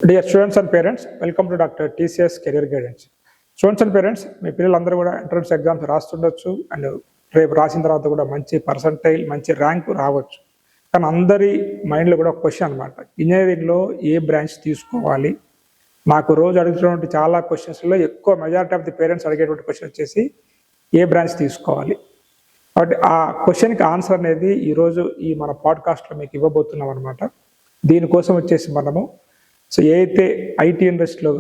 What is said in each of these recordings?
Dear students and parents, welcome to Dr. TCS Career Guidance. Students and parents, మీ పిల్లలందరూ కూడా entrance exams రాస్తుండొచ్చు and రేపు రాసిన తర్వాత కూడా మంచి పర్సంటైల్ మంచి ర్యాంక్ రావచ్చు. కానీ అందరి మైండ్లో కూడా ఒక క్వశ్చన్ అనమాట, ఇంజనీరింగ్లో ఏ బ్రాంచ్ తీసుకోవాలి? నాకు రోజు అడుగుతున్నటువంటి చాలా క్వశ్చన్స్లో ఎక్కువ మెజారిటీ ఆఫ్ ది పేరెంట్స్ అడిగేటువంటి క్వశ్చన్ వచ్చేసి ఏ బ్రాంచ్ తీసుకోవాలి. కాబట్టి ఆ క్వశ్చన్కి ఆన్సర్ అనేది ఈరోజు ఈ మన పాడ్కాస్ట్లో మీకు ఇవ్వబోతున్నాం అనమాట. దీనికోసం వచ్చేసి మనము ఏ అయితే ఐటీ ఇండస్ట్రీలో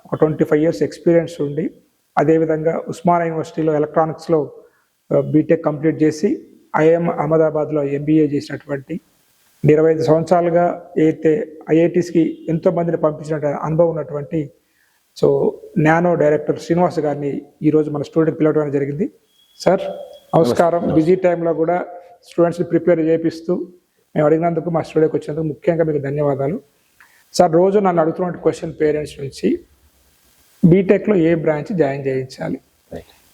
ఒక 25 years ఎక్స్పీరియన్స్ ఉండి అదేవిధంగా ఉస్మానియా యూనివర్సిటీలో ఎలక్ట్రానిక్స్లో బీటెక్ కంప్లీట్ చేసి ఐఎం అహ్మదాబాద్లో ఎంబీఏ చేసినటువంటి 25 సంవత్సరాలుగా అయితే ఐఐటీస్కి ఎంతోమందిని పంపించిన అనుభవం ఉన్నటువంటి నానో డైరెక్టర్ శ్రీనివాస్ గారిని ఈరోజు మన స్టూడెంట్ పిలవడం జరిగింది. సార్ నమస్కారం. బిజీ టైంలో కూడా స్టూడెంట్స్ని ప్రిపేర్ చేపిస్తూ మేము అడిగినందుకు మా స్టూడియోకి వచ్చినందుకు ముఖ్యంగా మీకు ధన్యవాదాలు. సార్, రోజు నన్ను అడుగుతున్న క్వశ్చన్ పేరెంట్స్ నుంచి బీటెక్లో ఏ బ్రాంచ్ జాయిన్ చేయించాలి?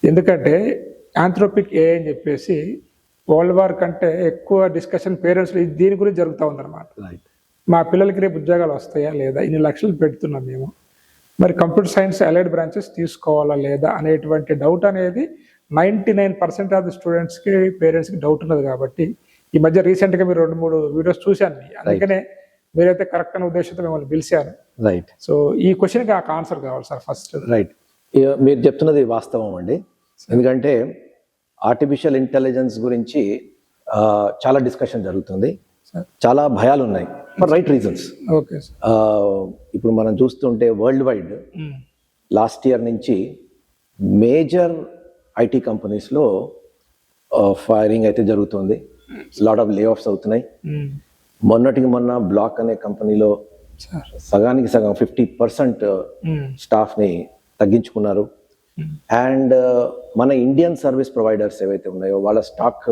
ఎందుకంటే ఆంథ్రోపిక్ ఏ అని చెప్పేసి వరల్డ్ వార్ కంటే ఎక్కువ డిస్కషన్ పేరెంట్స్లో దీని గురించి జరుగుతూ ఉందన్నమాట. మా పిల్లలకి రేపు ఉద్యోగాలు వస్తాయా లేదా, ఇన్ని లక్షలు పెడుతున్నాం మేము, మరి కంప్యూటర్ సైన్స్ అలైడ్ బ్రాంచెస్ తీసుకోవాలా లేదా అనేటువంటి డౌట్ అనేది 99% ఆఫ్ ది స్టూడెంట్స్కి పేరెంట్స్కి డౌట్ ఉన్నది. కాబట్టి ఈ మధ్య రీసెంట్గా మీరు 2-3 వీడియోస్ చూశాను, అందుకనే మీరైతే కరెక్ట్ అనే ఉద్దేశంతో మిమ్మల్ని పిలిచారు. రైట్. సో ఈ క్వశ్చన్కి ఆ ఆన్సర్ కావాలి సార్ ఫస్ట్. రైట్, మీరు చెప్తున్నది వాస్తవం అండి. ఎందుకంటే ఆర్టిఫిషియల్ ఇంటెలిజెన్స్ గురించి చాలా డిస్కషన్ జరుగుతుంది, చాలా భయాలు ఉన్నాయి ఫర్ రైట్ రీజన్స్. ఓకే. ఇప్పుడు మనం చూస్తుంటే వరల్డ్ వైడ్ లాస్ట్ ఇయర్ నుంచి మేజర్ ఐటీ కంపెనీస్లో ఫైరింగ్ అయితే జరుగుతుంది, లాట్ ఆఫ్ లే ఆఫ్స్ అవుతున్నాయి. మొన్నటికి మొన్న బ్లాక్ అనే కంపెనీలో సగానికి సగం 50% స్టాఫ్ని తగ్గించుకున్నారు. అండ్ మన ఇండియన్ సర్వీస్ ప్రొవైడర్స్ ఏవైతే ఉన్నాయో వాళ్ళ స్టాక్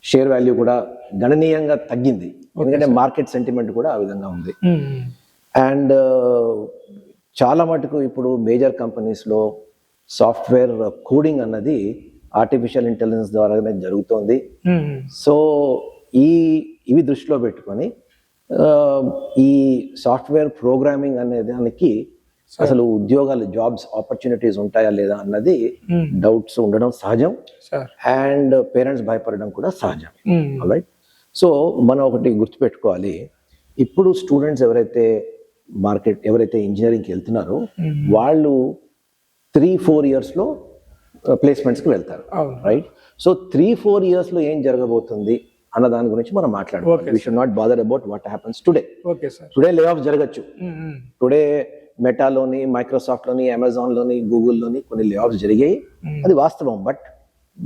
షేర్ వాల్యూ కూడా గణనీయంగా తగ్గింది, ఎందుకంటే మార్కెట్ సెంటిమెంట్ కూడా ఆ విధంగా ఉంది. అండ్ చాలా మటుకు ఇప్పుడు మేజర్ కంపెనీస్లో సాఫ్ట్వేర్ కోడింగ్ అన్నది ఆర్టిఫిషియల్ ఇంటెలిజెన్స్ ద్వారానే జరుగుతోంది. సో ఇవి దృష్టిలో పెట్టుకొని ఈ సాఫ్ట్వేర్ ప్రోగ్రామింగ్ అనే దానికి అసలు ఉద్యోగాలు, జాబ్స్ ఆపర్చునిటీస్ ఉంటాయా లేదా అన్నది డౌట్స్ ఉండడం సహజం. అండ్ పేరెంట్స్ భయపడడం కూడా సహజం. రైట్. సో మనం ఒకటి గుర్తుపెట్టుకోవాలి, ఇప్పుడు స్టూడెంట్స్ ఎవరైతే ఇంజనీరింగ్కి వెళ్తున్నారో వాళ్ళు 3-4 yearsలో ప్లేస్మెంట్స్కి వెళ్తారు. రైట్. సో 3-4 yearsలో ఏం జరగబోతుంది అన్న దాని గురించి మనం మాట్లాడుకోవాలి. We should not bother about what happens today. Today layoff జరగచ్చు. టుడే మెటాలోని, మైక్రోసాఫ్ట్లోని, అమెజాన్లోని, గూగుల్లోని కొన్ని లే ఆఫ్స్ జరిగాయి, అది వాస్తవం. But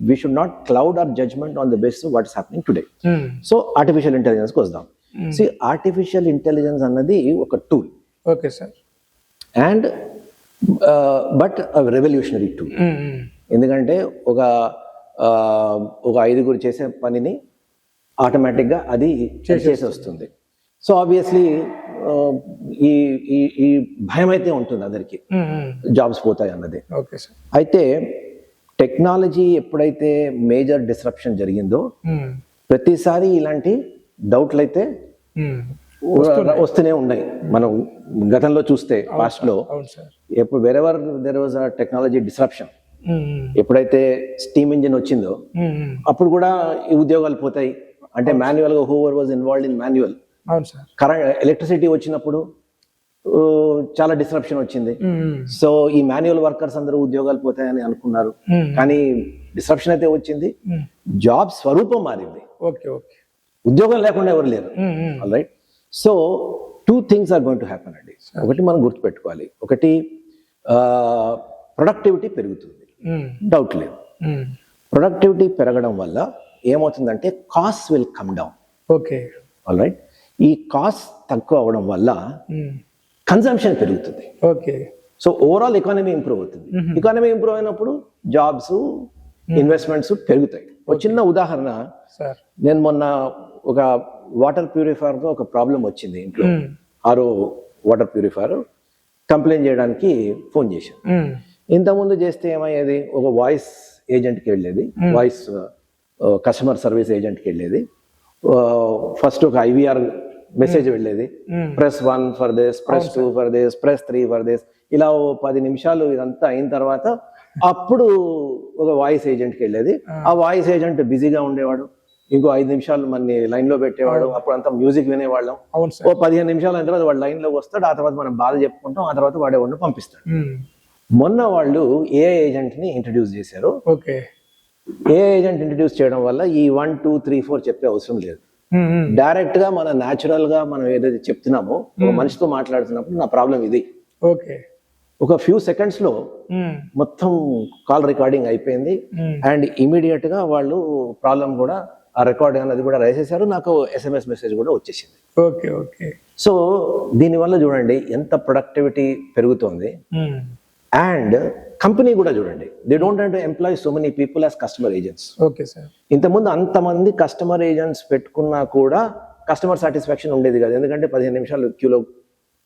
we should not cloud our judgement on the basis of what is happening today. So artificial ఇంటెలిజెన్స్కి వద్దాం. ఆర్టిఫిషియల్ ఇంటెలిజెన్స్ అన్నది ఒక tool. Okay sir. And but revolutionary tool. ఎందుకంటే ఒక 5 చేసే పనిని ఆటోమేటిక్గా అది చేసి వస్తుంది. సో ఆబ్వియస్లీ ఈ భయం అయితే ఉంటుంది అందరికి, జాబ్స్ పోతాయి అన్నది. అయితే టెక్నాలజీ ఎప్పుడైతే మేజర్ డిస్రప్షన్ జరిగిందో ప్రతిసారి ఇలాంటి డౌట్లు అయితే వస్తూనే ఉన్నాయి. మనం గతంలో చూస్తే పాస్ట్ లో ఎప్పుడు wherever there was a technology disruption, ఎప్పుడైతే స్టీమ్ ఇంజిన్ వచ్చిందో అప్పుడు కూడా ఈ ఉద్యోగాలు పోతాయి. అంటే మాన్యువల్ గా whoever was involved in manual. Current electricity వచ్చినప్పుడు చాలా డిస్రప్షన్ వచ్చింది. సో ఈ మాన్యువల్ వర్కర్స్ అందరూ ఉద్యోగాలు పోతాయని అనుకున్నారు, కానీ డిస్రప్షన్ అయితే వచ్చింది, జాబ్ స్వరూపం మారింది, ఉద్యోగం లేకుండా ఎవరు లేరు. Right. So 2 things are going to happen అండి. ఒకటి మనం గుర్తుపెట్టుకోవాలి, ఒకటి ప్రొడక్టివిటీ పెరుగుతుంది, డౌట్ లేదు. ప్రొడక్టివిటీ పెరగడం వల్ల ఏమవుతుందంటే cost will come down. Okay. Alright. ఈ కాస్ట్ తక్కువ అవడం వల్ల కన్సంప్షన్ పెరుగుతుంది. Okay. So overall economy improve అవుతుంది. ఎకానమీ ఇంప్రూవ్ అయినప్పుడు జాబ్స్, ఇన్వెస్ట్మెంట్స్ పెరుగుతాయి. ఒక చిన్న ఉదాహరణ, నేను మొన్న ఒక వాటర్ ప్యూరిఫైయర్తో ఒక ప్రాబ్లం వచ్చింది ఇంట్లో. ఆరో వాటర్ ప్యూరిఫైయర్ కంప్లైంట్ చేయడానికి ఫోన్ చేశాను. ఇంతకుముందు చేస్తే ఏమయ్యేది, ఒక వాయిస్ ఏజెంట్కి వెళ్ళేది, వాయిస్ కస్టమర్ సర్వీస్ ఏజెంట్కి వెళ్ళేది. ఫస్ట్ ఒక IVR మెసేజ్ వెళ్ళేది, press 1 for this, press 2 for this, press 3 for this. ఇలా 10 నిమిషాలు ఇదంతా అయిన తర్వాత అప్పుడు ఒక వాయిస్ ఏజెంట్కి వెళ్ళేది. ఆ వాయిస్ ఏజెంట్ బిజీగా ఉండేవాడు, ఇంకో 5 నిమిషాలు మన లైన్ లో పెట్టేవాడు. అప్పుడు అంతా మ్యూజిక్ వినేవాళ్ళం. ఓ 15 నిమిషాలు అయిన తర్వాత వాడు లైన్ లోకి వస్తాడు, ఆ తర్వాత మనం బాధ చెప్పుకుంటాం, ఆ తర్వాత వాడేవాడిని పంపిస్తాడు. మొన్న వాళ్ళు ఏఐ ఏజెంట్ ని ఇంట్రడ్యూస్ చేశారు. ఏఐ ఏజెంట్ ఇంట్రడ్యూస్ చేయడం వల్ల ఈ 1 2 3 4 చెప్పే అవసరం లేదు. డైరెక్ట్ గా మన న్యాచురల్ గా మనం ఏదైతే చెప్తున్నామో ఒక మనిషితో మాట్లాడుతున్నప్పుడు నా ప్రాబ్లం ఇది, ఒక ఫ్యూ సెకండ్స్ లో మొత్తం కాల్ రికార్డింగ్ అయిపోయింది. అండ్ ఇమీడియట్ గా వాళ్ళు ప్రాబ్లం కూడా ఆ రికార్డింగ్ అనేది కూడా రాసేసారు, నాకు SMS మెసేజ్ కూడా వచ్చేసింది. సో దీనివల్ల చూడండి ఎంత ప్రొడక్టివిటీ పెరుగుతోంది. అండ్ కంపెనీ కూడా చూడండి, they don't have to employee so many people as customer agents. ఇంతకుముందు అంతమంది కస్టమర్ ఏజెంట్స్ పెట్టుకున్నా కూడా కస్టమర్ సాటిస్ఫాక్షన్ ఉండేది కాదు, ఎందుకంటే 15 నిమిషాలు క్యూలో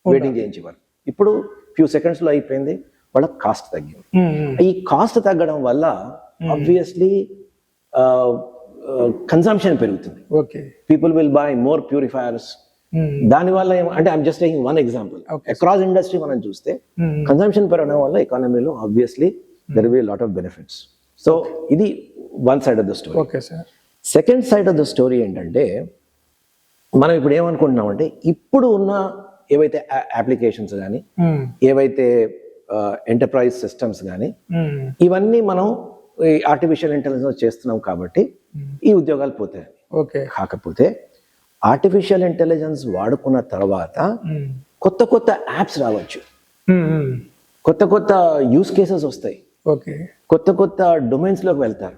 వెయిటింగ్ చేయించేవారు. ఇప్పుడు ఫ్యూ సెకండ్స్ లో అయిపోయింది, వాళ్ళ కాస్ట్ తగ్గింది. ఈ కాస్ట్ తగ్గడం వల్ల ఆబ్వియస్లీ కన్సంప్షన్ పెరుగుతుంది. People will buy more purifiers. దానివల్ల అంటే I'm just taking one example. Across industry మనం చూస్తే కన్సంప్షన్ పెరగడం వల్ల ఎకానమీలో obviously there will be lot of benefits. So ఇది one side of the story. Second side of the story ఏంటంటే, మనం ఇప్పుడు ఏమనుకుంటున్నామంటే ఇప్పుడు ఉన్న ఏవైతే అప్లికేషన్స్ కానీ, ఏవైతే ఎంటర్ప్రైజ్ సిస్టమ్స్ కానీ, ఇవన్నీ మనం ఆర్టిఫిషియల్ ఇంటెలిజెన్స్ చేస్తున్నాం కాబట్టి ఈ ఉద్యోగాలు పోతాయి. కాకపోతే ఆర్టిఫిషియల్ ఇంటెలిజెన్స్ వాడుకున్న తర్వాత కొత్త కొత్త యాప్స్ రావచ్చు, కొత్త కొత్త యూస్ కేసెస్ వస్తాయి, కొత్త కొత్త డొమైన్స్ లోకి వెళ్తారు.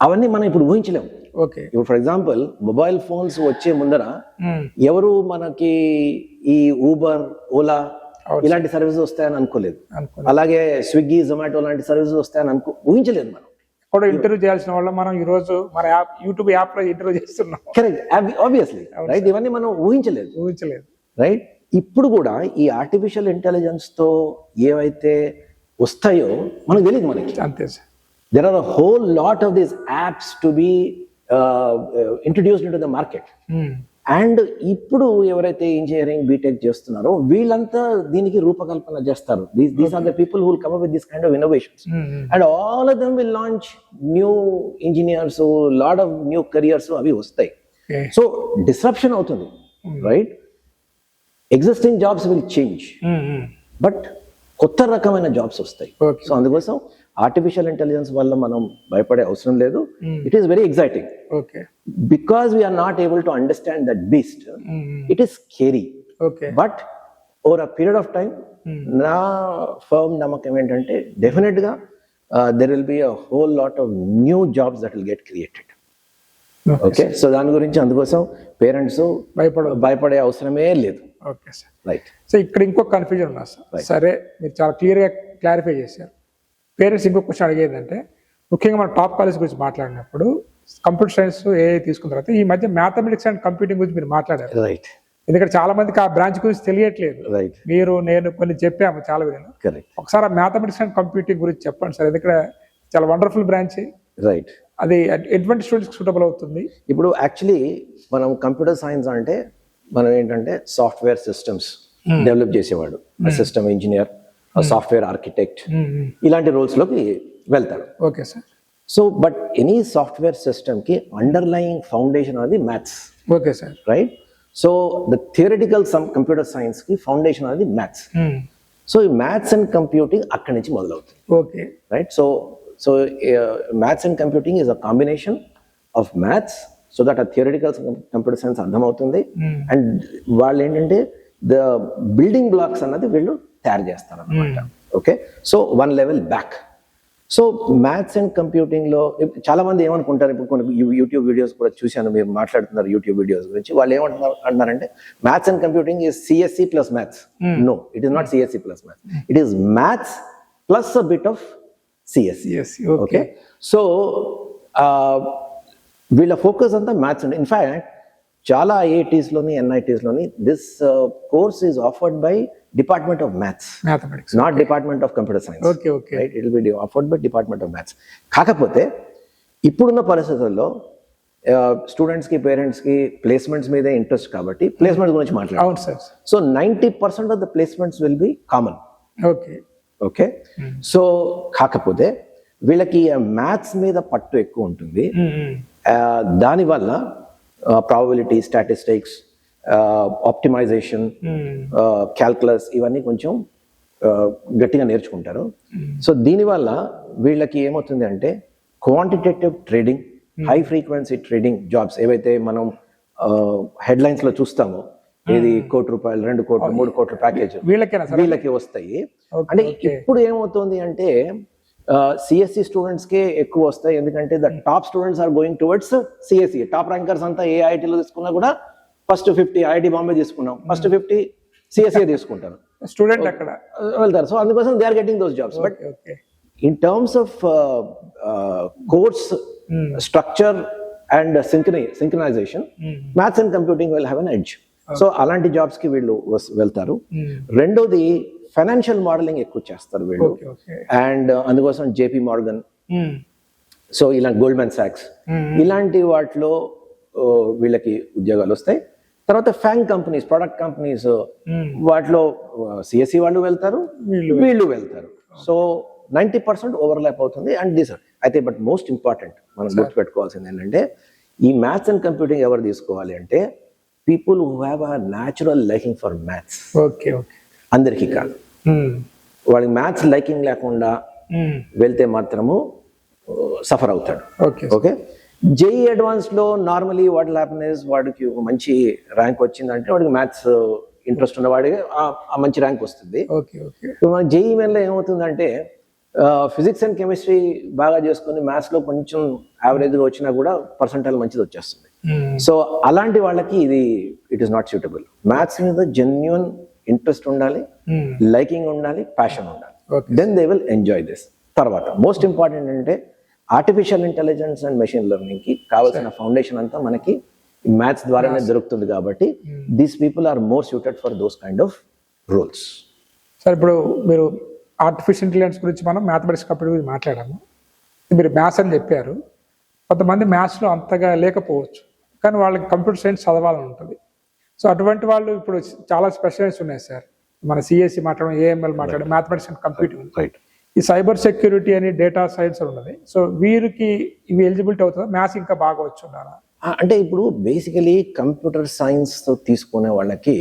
అవన్నీ మనం ఇప్పుడు ఊహించలేము. ఇప్పుడు ఫర్ ఎగ్జాంపుల్ మొబైల్ ఫోన్స్ వచ్చే ముందర ఎవరు మనకి ఈ ఊబర్, ఓలా ఇలాంటి సర్వీసెస్ వస్తాయని అనుకోలేదు. అలాగే స్విగ్గీ, జొమాటో లాంటి సర్వీసెస్ వస్తాయని ఊహించలేదు. మనం కూడా ఇంటర్వ్యూ చేయాల్సిన వాళ్ళ మనం ఈ రోజు మన యాప్, యూట్యూబ్ యాప్ లో ఇంటర్వ్యూ చేస్తున్నాం. Correct, obviously right. ఇవన్నీ మనం ఊహించలేదు రైట్. ఇప్పుడు కూడా ఈ ఆర్టిఫిషియల్ ఇంటెలిజెన్స్ తో ఏవైతే వస్తాయో మనకు తెలియదు. మనకి అంతే sir. there are a whole lot of these apps to be introduced into the market. And ఇప్పుడు ఎవరైతే ఇంజనీరింగ్ బీటెక్ చేస్తున్నారో వీళ్ళంతా దీనికి రూపకల్పన చేస్తారు. These are the people who will come up with this kind of innovations, and all of them will launch new engineers, lot of new careers అవి వస్తాయి. So disruption అవుతుంది right. Existing jobs will change, but కొత్త రకమైన jobs వస్తాయి. So అందుకోసం artificial intelligence వల్ల మనం భయపడే అవసరం లేదు. It is very exciting because we are not able to understand that beast. It is scary, but over a period of time నా ఫర్మ్ నమ్మకం ఏంటంటే డెఫినెట్ గా there will be a whole lot of new jobs that will get created. Okay, so దాని గురించి అందుకోసం parents భయపడే అవసరమే లేదు. Okay sir, right. సో ఇక్కడ ఇంకొక కన్ఫ్యూజన్ ఉన్నా సార్. సరే, మీరు చాలా క్లియర్గా క్లారిఫై చేశారు. పేరెంట్స్ ఇంకొక క్వశ్చన్ అడిగేదంటే, ముఖ్యంగా మన టాప్ కాలేజ్ గురించి మాట్లాడినప్పుడు కంప్యూటర్ సైన్స్ ఏఐ తీసుకున్న తర్వాత ఈ మధ్య మ్యాథమెటిక్స్ అండ్ కంప్యూటింగ్ గురించి మీరు మాట్లాడారు. రైట్. ఎందుకంటే చాలా మందికి ఆ బ్రాంచ్ గురించి తెలియట్లేదు. రైట్. మీరు, నేను కొన్ని చెప్పాము చాలా విధాలు. కరెక్ట్. ఒకసారి మ్యాథమెటిక్స్ అండ్ కంప్యూటింగ్ గురించి చెప్పండి సార్, ఎందుకంటే చాలా వండర్ఫుల్ బ్రాంచ్. రైట్. అది ఎటువంటి స్టూడెంట్స్కి సూటబుల్ అవుతుంది? ఇప్పుడు యాక్చువల్లీ మనం కంప్యూటర్ సైన్స్ అంటే మనం ఏంటంటే సాఫ్ట్వేర్ సిస్టమ్స్ డెవలప్ చేసేవాడు, సిస్టమ్ ఇంజనీర్, సాఫ్ట్వేర్ ఆర్కిటెక్ట్, ఇలాంటి రోల్స్ లోకి వెళ్తాడు. Okay sir. So but any software system కి అండర్లయింగ్ ఫౌండేషన్ అనేది maths. Okay sir, right. So the theoretical computer science కి ఫౌండేషన్ అనేది మ్యాథ్స్. సో ఈ మ్యాథ్స్ అండ్ కంప్యూటింగ్ అక్కడి నుంచి మొదలవుతుంది. Okay, right. So maths and computing is a combination of maths, so that ఆ theoretical computer science అర్థమవుతుంది. And వాళ్ళు ఏంటంటే ద బిల్డింగ్ బ్లాక్స్ అన్నది వీళ్ళు తయారు చేస్తారు అన్నమాట. Okay, so one level back. So maths and computing లో చాలా మంది ఏమనుకుంటారు, ఇప్పుడు కొన్ని యూట్యూబ్ వీడియోస్ కూడా చూశాను, మీరు మాట్లాడుతున్నారు యూట్యూబ్ వీడియోస్ గురించి. వాళ్ళు ఏమంటున్నారంటే maths and computing is CSC plus maths. No, it is not CSC plus maths. It is maths plus a bit of CSC. Okay, so వీళ్ళ ఫోకస్ అంతా మ్యాథ్స్ అండి. ఇన్ఫాక్ట్ చాలా ఐఐటీస్ లోని, ఎన్ఐటీస్ లోని this course is offered by department of maths, not department of computer science. Right, it will be offered by department of maths. కాకపోతే ఇప్పుడున్న పరిస్థితుల్లో students కి పేరెంట్స్ కి ప్లేస్మెంట్స్ మీదే ఇంట్రెస్ట్ కాబట్టి ప్లేస్మెంట్స్ గురించి మాట్లాడాలి. అవును sir. So 90% of the placements will be common. Okay. Okay. So కాకపోతే వీళ్ళకి మ్యాథ్స్ మీద పట్టు ఎక్కువ ఉంటుంది. దానివల్ల ప్రాబబిలిటీ, స్టాటిస్టిక్స్, ఆప్టిమైజేషన్, క్యాల్కులస్ ఇవన్నీ కొంచెం గట్టిగా నేర్చుకుంటారు. సో దీనివల్ల వీళ్ళకి ఏమవుతుంది అంటే quantitative trading, high frequency trading jobs ఏవైతే మనం హెడ్లైన్స్ లో చూస్తామో, ఏది ₹1 కోటి, ₹2 కోట్లు, ₹3 కోట్ల ప్యాకేజ్ వీళ్ళకి వస్తాయి. అంటే ఇప్పుడు ఏమవుతుంది అంటే సిఎస్సి స్టూడెంట్స్ కే ఎక్కువ వస్తాయి. ఎందుకంటే the top students are going towards CSC. Top rankers అంతా ఏ ఐఐటీలో తీసుకున్నా కూడా ఫస్ట్ 50 ఐఐటి బాంబే తీసుకున్నాం, ఫస్ట్ 50 సిఎస్సి తీసుకుంటారు, స్టూడెంట్ అక్కడ వెళ్తారు. సో అందుకోసం they are getting those jobs. But in terms of course structure and synchronisation, maths and computing will have an edge. So అలాంటి జాబ్స్ కి వీళ్ళు వెళ్తారు. రెండోది ఫైనాన్షియల్ మోడలింగ్ ఎక్కువ చేస్తారు వీళ్ళు. అండ్ అందుకోసం జేపీ మార్గన్, సో ఇలాంటి గోల్డ్మెన్ సాక్స్ ఇలాంటి వాటిలో వీళ్ళకి ఉద్యోగాలు వస్తాయి. తర్వాత ఫ్యాంగ్ కంపెనీస్, ప్రొడక్ట్ కంపెనీస్, వాటిలో సిఎస్సి వాళ్ళు వెళ్తారు, వీళ్ళు వెళ్తారు. సో 90% ఓవర్లాప్ అవుతుంది. అండ్ దిస్ అయితే బట్ మోస్ట్ ఇంపార్టెంట్ మనం గుర్తుపెట్టుకోవాల్సింది ఏంటంటే ఈ మ్యాథ్స్ అండ్ కంప్యూటింగ్ ఎవరు తీసుకోవాలి అంటే people who have a natural liking for maths. Okay. అందరికీ కాదు. వాడికి మ్యాథ్స్ లైకింగ్ లేకుండా వెళ్తే మాత్రము సఫర్ అవుతాడు. ఓకే. జేఈ అడ్వాన్స్ లో నార్మలీ వాట్ హ్యాపెన్ ఇస్ వాడికి మంచి ర్యాంక్ వచ్చిందంటే వాడికి మ్యాథ్స్ ఇంట్రెస్ట్ ఉన్న వాడికి ఆ మంచి ర్యాంక్ వస్తుంది. మన జేఈ మెయిన్ లో ఏమవుతుందంటే ఫిజిక్స్ అండ్ కెమిస్ట్రీ బాగా చేసుకుని మ్యాథ్స్ లో కొంచెం యావరేజ్ గా వచ్చినా కూడా పర్సెంటైల్ మంచిది వచ్చేస్తుంది. సో అలాంటి వాళ్ళకి ఇది it is not suitable. Maths మీద జెన్యున్ ఇంట్రెస్ట్ ఉండాలి, లైకింగ్ ఉండాలి, ప్యాషన్ ఉండాలి. Then they will enjoy this. తర్వాత మోస్ట్ ఇంపార్టెంట్ అంటే artificial intelligence and machine learning కి కావాల్సిన ఫౌండేషన్ అంతా మనకి మ్యాథ్స్ ద్వారానే దొరుకుతుంది కాబట్టి these people are more suited for those kind of roles. Sir ఇప్పుడు మీరు ఆర్టిఫిషియల్ ఇంటెలిజెన్స్ గురించి మనం మ్యాథమెటిక్స్ కంప్యూటర్ గురించి మాట్లాడాము. మీరు మ్యాథ్స్ అని చెప్పారు. కొంతమంది మ్యాథ్స్లో అంతగా లేకపోవచ్చు, కానీ వాళ్ళకి కంప్యూటర్ సైన్స్ చదవాలని ఉంటుంది. సో అటువంటి వాళ్ళు ఇప్పుడు చాలా స్పెషలైజ్ ఉన్నాయి సార్. మన సిఎస్సి మాట్లాడడం, ఏఎంఎల్ మాట్లాడడం, మ్యాథమెటిక్స్ అండ్ కంప్యూటింగ్, ఈ సైబర్ సెక్యూరిటీ అని డేటా సైన్స్ ఉన్నది. సో వీరికి ఇవి ఎలిజిబిలిటీ అవుతుందా? మ్యాథ్స్ ఇంకా బాగా వచ్చి ఉండాలా? అంటే ఇప్పుడు బేసికలీ కంప్యూటర్ సైన్స్ తో తీసుకునే వాళ్ళకి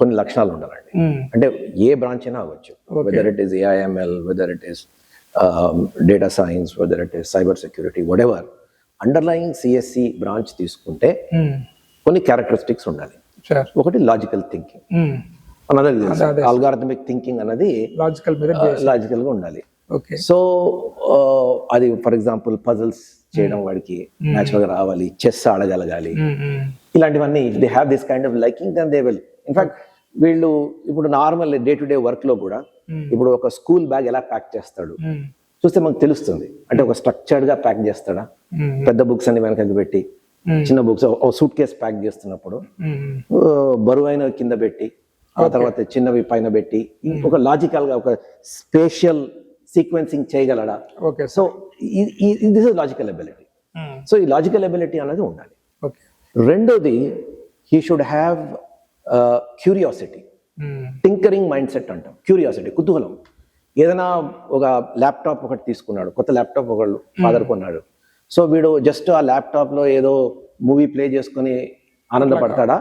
కొన్ని లక్షణాలు ఉండాలండి. అంటే ఏ బ్రాంచ్ అయినా అవ్వచ్చు, whether it is AIML, whether it is data science, whether it is cyber security, whatever underlying CSE branch తీసుకుంటే కొన్ని క్యారెక్టరిస్టిక్స్ ఉండాలి. ఒకటి logical thinking, another algorithmic thinking అన్నది లాజికల్ గా ఉండాలి. సో అది ఫర్ ఎగ్జాంపుల్ పజిల్స్ చేయడం వాడికి న్యాచురల్ గా రావాలి, చెస్ ఆడగలగాలి, ఇలాంటివన్నీ. If they have this kind of liking then they will. In fact వీళ్ళు ఇప్పుడు normal day to day work లో కూడా ఇప్పుడు ఒక స్కూల్ బ్యాగ్ ఎలా ప్యాక్ చేస్తాడు చూస్తే మనకు తెలుస్తుంది. అంటే ఒక స్ట్రక్చర్డ్ గా ప్యాక్ చేస్తాడా, పెద్ద బుక్స్ అన్ని వెనకకి పెట్టి, చిన్న బుక్స్ సూట్ కేస్ ప్యాక్ చేస్తున్నప్పుడు బరువైన కింద పెట్టి, ఆ తర్వాత చిన్నవి పైన పెట్టి, ఒక లాజికల్ గా ఒక స్పేషియల్ సీక్వెన్సింగ్ చేయగలడా? So this is logical ability. So ఈ లాజికల్ ఎబిలిటీ అనేది ఉండాలి. రెండోది he should have curiosity, tinkering mindset అంటాం. క్యూరియాసిటీ, కుతూహలం. ఏదైనా ఒక ల్యాప్టాప్ ఒకటి తీసుకున్నాడు, కొత్త ల్యాప్టాప్ ఒకళ్ళు ఫాదర్ కొన్నాడు. సో వీడు జస్ట్ ఆ ల్యాప్టాప్ లో ఏదో మూవీ ప్లే చేసుకుని ఆనందపడతాడా,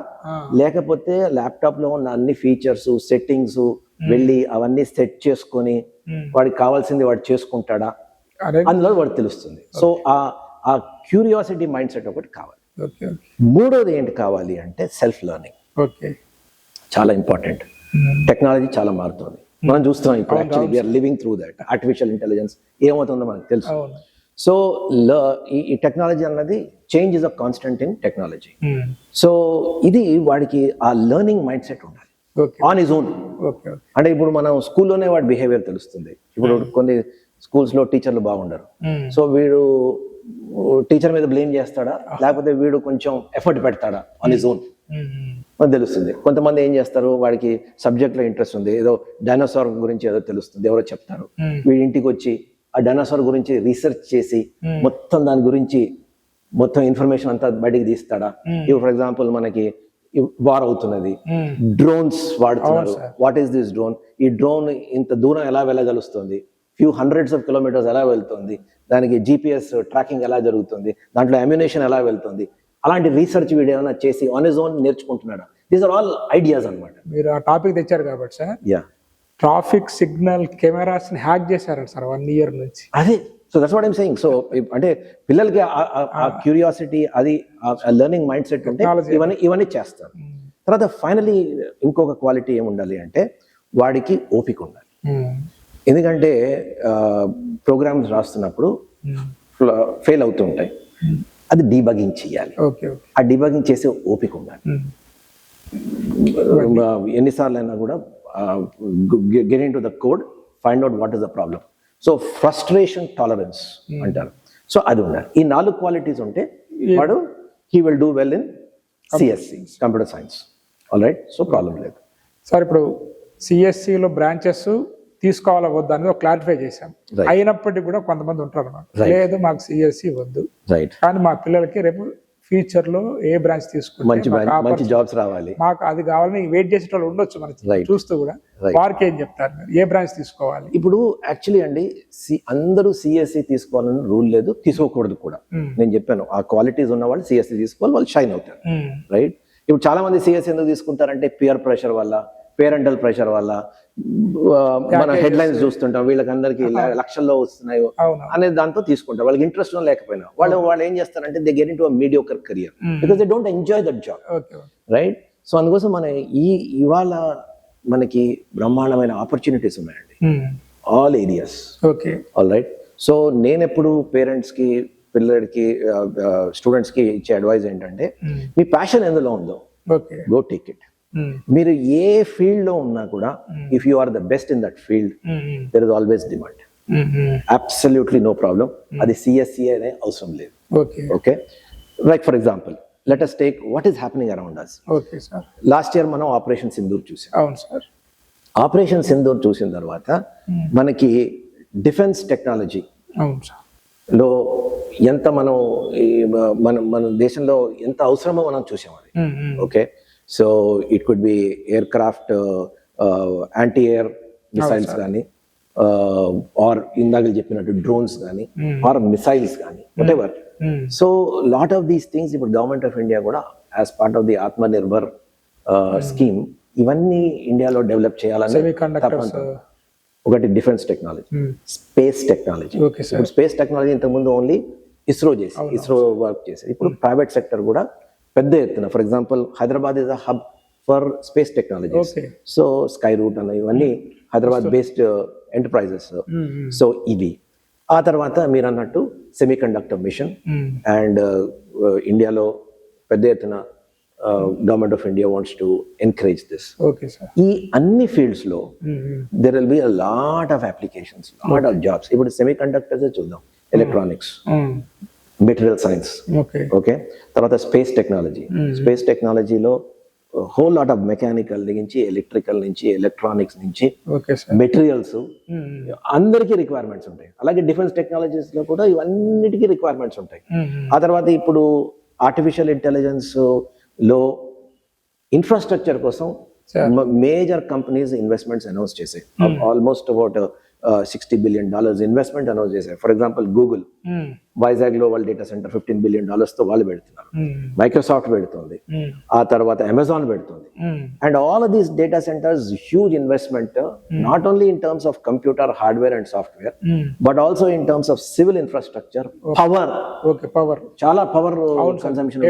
లేకపోతే ల్యాప్టాప్ లో ఉన్న అన్ని ఫీచర్స్, సెట్టింగ్స్ వెళ్ళి అవన్నీ సెట్ చేసుకొని వాడికి కావాల్సింది వాడు చేసుకుంటాడా అందులో వాడు తెలుస్తుంది. సో ఆ క్యూరియాసిటీ మైండ్ సెట్ ఒకటి కావాలి. మూడోది ఏంటి కావాలి అంటే సెల్ఫ్ లెర్నింగ్. చాలా ఇంపార్టెంట్. టెక్నాలజీ చాలా మారుతుంది, మనం చూస్తున్నాం ఇప్పుడు. Actually we are living through that. Artificial intelligence ఏమవుతుందో మనకు తెలుసు. సో ఈ టెక్నాలజీ అన్నది change is a constant in technology. So ఇది వాడికి ఆ లెర్నింగ్ మైండ్ సెట్ ఉండాలి ఆన్ హిజ్ ఓన్. అంటే ఇప్పుడు మనం స్కూల్లోనే వాడి బిహేవియర్ తెలుస్తుంది. ఇప్పుడు కొన్ని స్కూల్స్ లో టీచర్లు బాగుండరు, సో వీడు టీచర్ మీద బ్లేమ్ చేస్తాడా, లేకపోతే వీడు కొంచెం ఎఫర్ట్ పెడతాడా ఆన్ హిజ్ ఓన్ అని తెలుస్తుంది. కొంతమంది ఏం చేస్తారు, వాడికి సబ్జెక్ట్ లో ఇంట్రెస్ట్ ఉంది, ఏదో డైనోసార్ గురించి ఏదో తెలుస్తుంది, ఎవరో చెప్తారు, వీడి ఇంటికి వచ్చి ఆ డైనోసార్ గురించి రీసెర్చ్ చేసి మొత్తం దాని గురించి మొత్తం ఇన్ఫర్మేషన్ అంతా బయటికి తీస్తాడా? ఇప్పుడు ఫర్ ఎగ్జాంపుల్ మనకి వార్ అవుతున్నది, డ్రోన్స్ వాడుతున్నారు. What is this drone? ఈ డ్రోన్ ఇంత దూరం ఎలా వెళ్ళగలుస్తుంది, ఫ్యూ హండ్రెడ్స్ ఆఫ్ కిలోమీటర్స్ ఎలా వెళ్తుంది, దానికి GPS ట్రాకింగ్ ఎలా జరుగుతుంది, దాంట్లో అమ్యునేషన్ ఎలా వెళ్తుంది, అలాంటి రీసెర్చ్ వీడియో ఏమైనా చేసి ఆన్ హిజ్ ఓన్ నేర్చుకుంటున్నాడు. దీస్ ఆర్ ఆల్ ఐడియాస్ అన్నమాట. మీరు ఆ టాపిక్ తెచ్చారు కాబట్టి sir, ya, traffic signal cameras ని హ్యాక్ చేశారంట సార్ 1 year నుంచి. అదే, so that's what I'm saying. So అంటే పిల్లలకి ఆ క్యూరియాసిటీ, అది లెర్నింగ్ మైండ్ సెట్ ఉంటే ఇవన్నీ చేస్తారు. తర్వాత ఫైనలీ ఇంకొక క్వాలిటీ ఏముండాలి అంటే వాడికి ఓపిక ఉండాలి. ఎందుకంటే ప్రోగ్రామ్స్ రాస్తున్నప్పుడు ఫెయిల్ అవుతూ ఉంటాయి, అది డీబగింగ్ చేయాలి. ఆ డీబగింగ్ చేసే ఓపిక ఉండాలి. ఎన్నిసార్లు అయినా కూడా get into the code, find out what is the problem. So frustration tolerance అంటారు. సో అది ఉండాలి. ఈ 4 క్వాలిటీస్ ఉంటే వాడు he will do well in CSE, computer science. All right, so problem లేదు. సార్ ఇప్పుడు సిఎస్సిలో బ్రాంచెస్ తీసుకోవాలా వద్దా అనేది క్లారిఫై చేశాం. అయినప్పటికీ కూడా కొంతమంది ఉంటారు అన్నమాట, లేదు మాకు సిఎస్సి వద్దు, కానీ మా పిల్లలకి రేపు ఫ్యూచర్ లో ఏ బ్రాంచ్ తీసుకుంటే మంచి జాబ్స్ రావాలి, మాకు అది కావాలని వెయిట్ చేసే వాళ్ళు ఉండొచ్చు మనకి చూస్తూ కూడా. వారికి ఏం చెప్తారు, ఏ బ్రాంచ్ తీసుకోవాలి? ఇప్పుడు యాక్చువల్లీ అండి, అందరూ సిఎస్సి తీసుకోవాలని రూల్ లేదు, తీసుకోకూడదు కూడా. నేను చెప్పాను, ఆ క్వాలిటీస్ ఉన్న వాళ్ళు సిఎస్సి తీసుకోవాలి, వాళ్ళు షైన్ అవుతారు. రైట్. ఇప్పుడు చాలా మంది సిఎస్సి ఎందుకు తీసుకుంటారంటే పియర్ ప్రెషర్ వల్ల, పేరెంటల్ ప్రెషర్ వల్ల. మన హెడ్ లైన్స్ చూస్తుంటాం, వీళ్ళకందరికి లక్షల్లో వస్తున్నాయో అనే దాంతో తీసుకుంటారు. వాళ్ళకి ఇంట్రెస్ట్ లేకపోయినా వాళ్ళు ఏం చేస్తారంటే they get into a mediocre career because they don't enjoy that job. Right. So అందుకోసం మన ఇవాళ మనకి బ్రహ్మాండమైన ఆపర్చునిటీస్ ఉన్నాయండి, all areas. All right. So నేను ఎప్పుడు పేరెంట్స్ కి, పిల్లలకి, స్టూడెంట్స్ కి ఇచ్చే అడ్వైజ్ ఏంటంటే, మీ ప్యాషన్ ఎందులో ఉందో గో టేక్ ఇట్. మీరు ఏ ఫీల్డ్ లో ఉన్నా కూడా, if you are the best in that field, there is always demand. Absolutely no problem. అది సిఎస్సి అనే అవసరం లేదు. Okay. Like for example, let us take what is happening around us. Last year మనం operation Sindoor చూసాం. Operation Sindoor చూసిన తర్వాత మనకి defence technology లో ఎంత మన దేశంలో ఎంత అవసరమో మనం చూసాం అది. Okay. So it could be air craft, anti air missiles కానీ, ఆర్ ఇందాక చెప్పినట్టు డ్రోన్స్ కానీ, ఆర్ మిసైల్స్ కానీ, what ever. So lot of these things ఇప్పుడు గవర్నమెంట్ ఆఫ్ ఇండియా కూడా యాజ్ పార్ట్ ఆఫ్ ది ఆత్మ నిర్భర్ స్కీమ్ ఇవన్నీ ఇండియాలో డెవలప్ చేయాలని. ఒకటి డిఫెన్స్ టెక్నాలజీ, స్పేస్ టెక్నాలజీ. ఇప్పుడు స్పేస్ టెక్నాలజీ ఇంతకుముందు ఓన్లీ ఇస్రో వర్క్ చేసేది. ఇప్పుడు ప్రైవేట్ సెక్టర్ కూడా పెద్ద ఎత్తున, for example Hyderabad is a hub for space technologies. So Skyroot అన్న ఇవన్నీ హైదరాబాద్ బేస్డ్ ఎంటర్ప్రైజెస్. సో ఇవి. ఆ తర్వాత మీరు అన్నట్టు సెమీ కండక్టర్ మిషన్, అండ్ ఇండియాలో పెద్ద ఎత్తున government of India wants to encourage this. ఈ అన్ని ఫీల్డ్స్ లో there will be a lot of applications, lot of jobs. ఇప్పుడు సెమీ కండక్టర్స్ చూద్దాం, ఎలక్ట్రానిక్స్, మెటీరియల్ సైన్స్. ఓకే. తర్వాత స్పేస్ టెక్నాలజీ. స్పేస్ టెక్నాలజీలో హోల్ లాట్ ఆఫ్ మెకానికల్ నుంచి, electrical నుంచి, electronics నుంచి, మెటీరియల్స్, అందరికీ రిక్వైర్మెంట్స్ ఉంటాయి. అలాగే డిఫెన్స్ టెక్నాలజీస్ లో కూడా ఇవన్నిటికీ రిక్వైర్మెంట్స్ ఉంటాయి. ఆ తర్వాత ఇప్పుడు ఆర్టిఫిషియల్ ఇంటెలిజెన్స్ లో ఇన్ఫ్రాస్ట్రక్చర్ కోసం మేజర్ కంపెనీస్ ఇన్వెస్ట్మెంట్స్ అనౌన్స్ చేశాయి. Almost about $60 billion investment announce చేశారు. ఫర్ ఎగ్జాంపుల్ గూగుల్ వైజాగ్ లో వాళ్ళ డేటా సెంటర్ $15 billion తో వాళ్ళు పెడుతున్నారు. మైక్రోసాఫ్ట్ పెడుతుంది, ఆ తర్వాత అమెజాన్ పెడుతుంది. And all of these data centres huge investment, not only in terms of computer hardware and software, but also in terms of civil infrastructure, power. చాలా power consumption,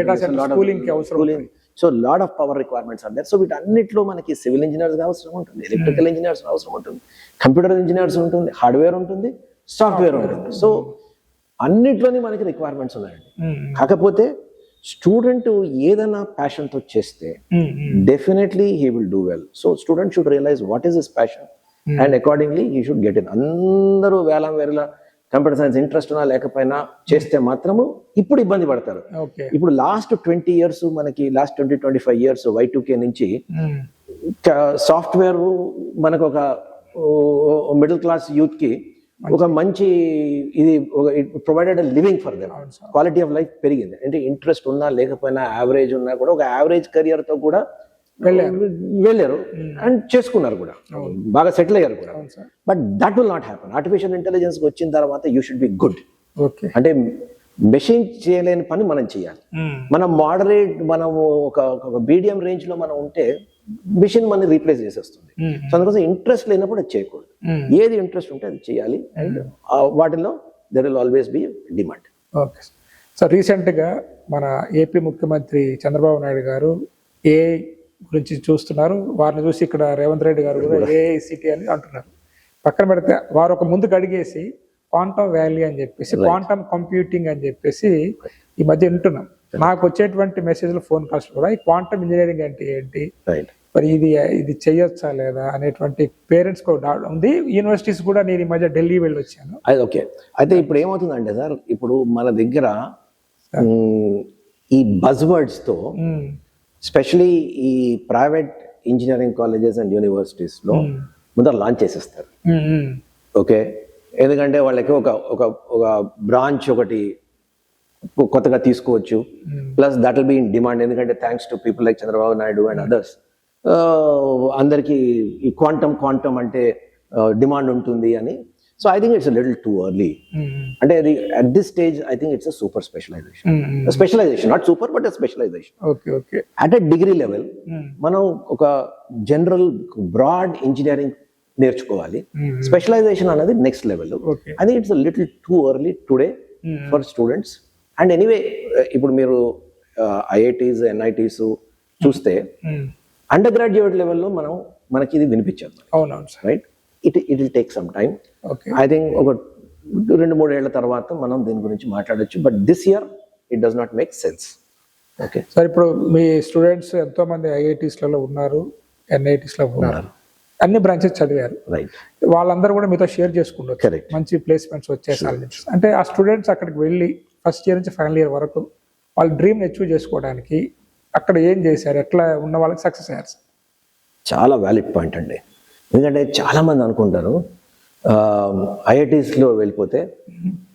so lot of power requirements are there. So వీటన్నిటిలో మనకి civil engineers అవసరం ఉంటుంది, electrical engineers అవసరం ఉంటుంది, computer engineers ఉంటుంది, hardware ఉంటుంది, software ఉంటుంది. సో అన్నిట్లోని మనకి రిక్వైర్మెంట్స్ ఉన్నాయండి. కాకపోతే స్టూడెంట్ ఏదైనా ప్యాషన్ తో చేస్తే definitely he will do well. So student should realise what is his passion and accordingly he should get in. అందరూ వేల కంప్యూటర్ సైన్స్ ఇంట్రెస్ట్ ఉన్నా లేకపోయినా చేస్తే మాత్రము ఇప్పుడు ఇబ్బంది పడతారు. ఇప్పుడు లాస్ట్ 20 years మనకి, లాస్ట్ 20-25 years Y2K నుంచి సాఫ్ట్వేర్ మనకు ఒక మిడిల్ క్లాస్ యూత్ కి ఒక మంచి ఇది ప్రొవైడెడ్ లివింగ్ ఫర్ దెమ్, అవును సార్. క్వాలిటీ ఆఫ్ లైఫ్ పెరిగింది. అంటే ఇంట్రెస్ట్ ఉన్నా లేకపోయినా, యావరేజ్ ఉన్నా కూడా ఒక యావరేజ్ కెరియర్ తో కూడా వెళ్ళారు అండ్ చేసుకున్నారు కూడా, బాగా సెటిల్ అయ్యారు కూడా. అవును sir. But that will not happen. Artificial intelligence వచ్చిన తర్వాత you should be good. Okay. అంటే మెషిన్ చేయలేని పని మనం చేయాలి. మనం మోడరేట్, మనం ఒక మీడియం రేంజ్ లో మనం ఉంటే మిషన్ మన రీప్లేస్ చేసేస్తుంది. సో అందుకోసం ఇంట్రెస్ట్ లేనప్పుడు అది చేయకూడదు. ఏది ఇంట్రెస్ట్ ఉంటే అది చేయాలి. అండ్ వాటిలో there will always be demand. Okay sir. రీసెంట్గా మన ఏపీ ముఖ్యమంత్రి చంద్రబాబు నాయుడు గారు ఏఐ గురించి చూస్తున్నారు. వారిని చూసి ఇక్కడ రేవంత్ రెడ్డి గారు కూడా ఏఐ సిటీ అని అంటున్నారు. పక్కన పెడితే వారు ఒక ముందుకు అడిగేసి క్వాంటమ్ వ్యాలీ అని చెప్పేసి, క్వాంటమ్ కంప్యూటింగ్ అని చెప్పేసి ఈ మధ్య వింటున్నాం. నాకు వచ్చేటువంటి మెసేజ్లు, ఫోన్ కాల్స్ కూడా ఈ క్వాంటమ్ ఇంజనీరింగ్ అంటే ఏంటి, మరి ఇది చేయొచ్చా లేదా అనేటువంటి పేరెంట్స్ కూడా ఉంది. యూనివర్సిటీస్ కూడా నేను ఈ మధ్య ఢిల్లీ వెళ్ళి వచ్చాను. ఓకే. అయితే ఇప్పుడు ఏమవుతుందంటే సార్, ఇప్పుడు మన దగ్గర ఈ బజ్ వర్డ్స్ తో స్పెషలీ ఈ private engineering colleges and universities లో ముందర లాంచ్ చేసేస్తారు. ఓకే. ఎందుకంటే వాళ్ళకి ఒక బ్రాంచ్ ఒకటి కొత్తగా తీసుకోవచ్చు. Plus that will be in demand. ఎందుకంటే thanks to people like Chandrababu Naidu and others, అందరికి ఈ క్వాంటమ్ అంటే డిమాండ్ ఉంటుంది అని. So I think it's little too early. అంటే అది at this stage I think it's super specialisation, not super but specialisation. At a degree level మనం ఒక general broad engineering నేర్చుకోవాలి. స్పెషలైజేషన్ అనేది next level. I think it's little too early today for students. And anyway ఇప్పుడు మీరు IITs, NITs చూస్తే under graduate లెవెల్లో మనకి ఇది వినిపించారు. Right. It will take some time. I think ఒక 2-3 ఏళ్ల తర్వాత మనం దీని గురించి మాట్లాడొచ్చు. But this year it does not make sense. Okay sir. ఇప్పుడు మీ స్టూడెంట్స్ ఎంతో మంది ఐఐటీస్లలో ఉన్నారు, ఎన్ఐటీస్లో ఉన్నారు, అన్ని బ్రాంచెస్ చదివారు. రైట్. వాళ్ళందరూ కూడా మీతో షేర్ చేసుకుంటారు. మంచి ప్లేస్మెంట్స్ వచ్చేసాలి అంటే ఆ స్టూడెంట్స్ అక్కడికి వెళ్ళి ఫస్ట్ ఇయర్ నుంచి ఫైనల్ ఇయర్ వరకు వాళ్ళ డ్రీమ్ అచీవ్ చేసుకోవడానికి అక్కడ ఏం చేశారు, ఎట్లా ఉన్న వాళ్ళకి సక్సెస్ అయ్యారు? చాలా వ్యాలిడ్ పాయింట్ అండి. ఎందుకంటే చాలా మంది అనుకుంటారు ఐఐటీస్లో వెళ్ళిపోతే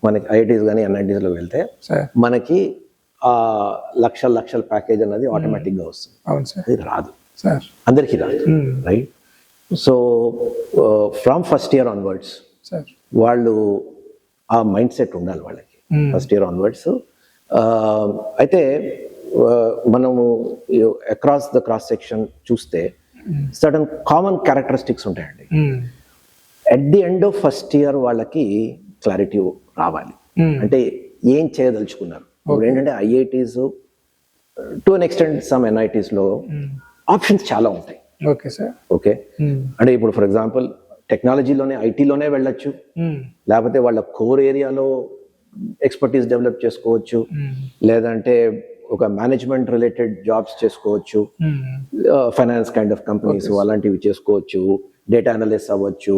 మనకి, ఐఐటీస్ కానీ ఎన్ఐటీస్లో వెళ్తే మనకి లక్షల ప్యాకేజ్ అన్నది ఆటోమేటిక్గా వస్తుంది. అవును సార్. అది రాదు, అందరికీ రాదు. Right. So from first year onwards వాళ్ళు ఆ మైండ్ సెట్ ఉండాలి వాళ్ళకి. ఫస్ట్ ఇయర్ ఆన్వర్డ్స్ అయితే మనము అక్రాస్ ద క్రాస్ సెక్షన్ చూస్తే సర్టన్ కామన్ క్యారెక్టరిస్టిక్స్ ఉంటాయండి. At the end of first year వాళ్ళకి క్లారిటీ రావాలి. అంటే ఏం చేయదలుచుకున్నారు. ఇప్పుడు ఏంటంటే IITs to an extent some NITs లో ఆప్షన్స్ చాలా ఉంటాయి. Okay sir. ఓకే. అంటే ఇప్పుడు ఫర్ ఎగ్జాంపుల్ టెక్నాలజీలోనే, ఐటీలోనే వెళ్ళొచ్చు, లేకపోతే వాళ్ళ కోర్ ఏరియాలో ఎక్స్పర్టీస్ డెవలప్ చేసుకోవచ్చు, లేదంటే ఒక మేనేజ్మెంట్ రిలేటెడ్ జాబ్స్ చేసుకోవచ్చు, ఫైనాన్స్ కైండ్ ఆఫ్ కంపెనీస్ అలాంటివి చేసుకోవచ్చు, డేటా అనలిస్ట్ అవ్వచ్చు,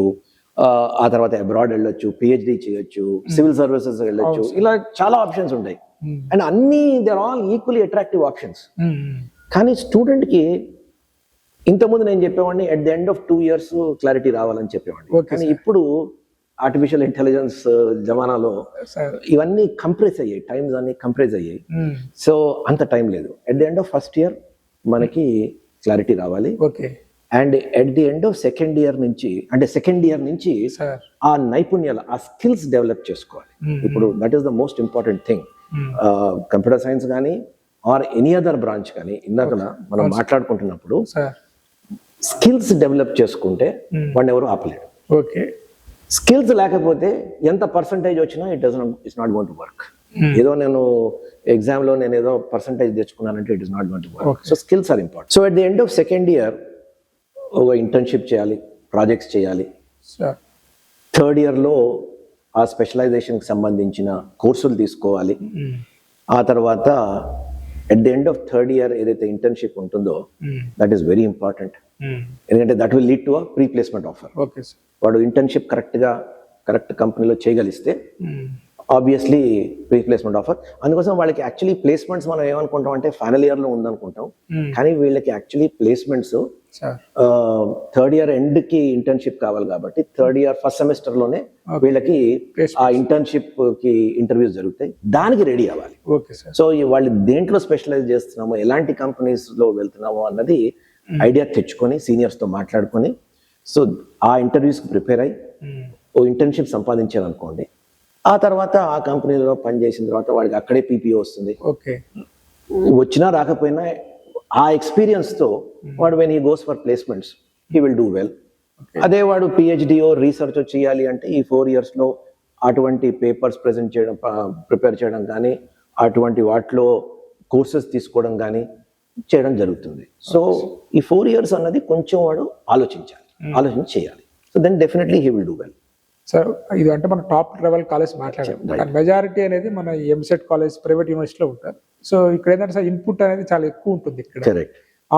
ఆ తర్వాత అబ్రాడ్ వెళ్ళొచ్చు, పిహెచ్డి చేయొచ్చు, సివిల్ సర్వీసెస్ వెళ్ళొచ్చు. ఇలా చాలా ఆప్షన్స్ ఉంటాయి. అండ్ అన్ని they are all equally attractive options. కానీ స్టూడెంట్ కి ఇంతకుముందు నేను చెప్పేవాడిని at the end of 2 years clarity రావాలని చెప్పేవాడిని. కానీ ఇప్పుడు ఆర్టిఫిషియల్ ఇంటెలిజెన్స్ జమానాలో ఇవన్నీ కంప్రెస్ అయ్యాయి, టైమ్స్ అన్ని కంప్రెస్ అయ్యాయి. సో అంత టైం లేదు. At the end of first year మనకి క్లారిటీ రావాలి. And at the end of second year నుంచి ఆ నైపుణ్యాలు, ఆ స్కిల్స్ డెవలప్ చేసుకోవాలి. ఇప్పుడు that is the most important thing. Computer science కానీ ఆర్ ఎనీ అదర్ బ్రాంచ్ కానీ ఇందాక మనం మాట్లాడుకుంటున్నప్పుడు స్కిల్స్ డెవలప్ చేసుకుంటే వాడిని ఎవరు ఆపలేరు. స్కిల్స్ లేకపోతే ఎంత పర్సంటేజ్ వచ్చినా it's not going to work. ఏదో నేను ఎగ్జామ్ లో నేను ఏదో పర్సంటేజ్ తెచ్చుకున్నానంటే it is not going to work. So skills are important. So at the end of second year ఒక ఇంటర్న్షిప్ చేయాలి, ప్రాజెక్ట్స్ చేయాలి. థర్డ్ ఇయర్ లో ఆ స్పెషలైజేషన్ కి సంబంధించిన కోర్సులు తీసుకోవాలి. ఆ తర్వాత at the end of third year ఏదైతే ఇంటర్న్షిప్ ఉంటుందో దట్ ఈస్ వెరీ ఇంపార్టెంట్. ఎందుకంటే that will lead to a pre placement offer. వాడు ఇంటర్న్షిప్ కరెక్ట్ కంపెనీలో చేయగలిస్తే ఆబ్వియస్లీ రీప్లేస్మెంట్ ఆఫర్. అందుకోసం వాళ్ళకి యాక్చువల్లీ ప్లేస్మెంట్స్ మనం ఏమనుకుంటాం అంటే ఫైనల్ ఇయర్ లో ఉందనుకుంటాం, కానీ వీళ్ళకి actually placements third year end కి ఇంటర్న్షిప్ కావాలి కాబట్టి థర్డ్ ఇయర్ ఫస్ట్ సెమిస్టర్ లోనే వీళ్ళకి ఆ ఇంటర్న్షిప్ కి ఇంటర్వ్యూస్ జరుగుతాయి, దానికి రెడీ అవ్వాలి. సో వాళ్ళు దేంట్లో స్పెషలైజ్ చేస్తున్నామో, ఎలాంటి కంపెనీస్ లో వెళ్తున్నామో అన్నది ఐడియా తెచ్చుకొని సీనియర్స్ తో మాట్లాడుకొని, సో ఆ ఇంటర్వ్యూస్ కి ప్రిపేర్ అయ్యి ఓ ఇంటర్న్షిప్ సంపాదించారనుకోండి, ఆ తర్వాత ఆ కంపెనీలో పనిచేసిన తర్వాత వాడికి అక్కడే పీపీఓ వస్తుంది. వచ్చినా రాకపోయినా ఆ ఎక్స్పీరియన్స్ తో వాడు when he goes for placements he will do well. అదే వాడు పిహెచ్డిఓ రీసెర్చ్ చేయాలి అంటే ఈ 4 years లో అటువంటి పేపర్స్ ప్రెజెంట్ చేయడం, ప్రిపేర్ చేయడం కానీ, అటువంటి వాటిలో కోర్సెస్ తీసుకోవడం కానీ చేయడం జరుగుతుంది. సో ఈ 4 years అన్నది కొంచెం వాడు ఆలోచించి చేయాలి. So then definitely he will do well. Sir ఇది అంటే మన టాప్ లెవెల్ కాలేజ్ మాట్లాడాం, కానీ మెజారిటీ అనేది మన ఎంసెట్ కాలేజ్ ప్రైవేట్ యూనివర్సిటీలో ఉంటారు. సో ఇక్కడ ఏంటంటే సార్ ఇన్పుట్ అనేది చాలా ఎక్కువ ఉంటుంది, ఇక్కడ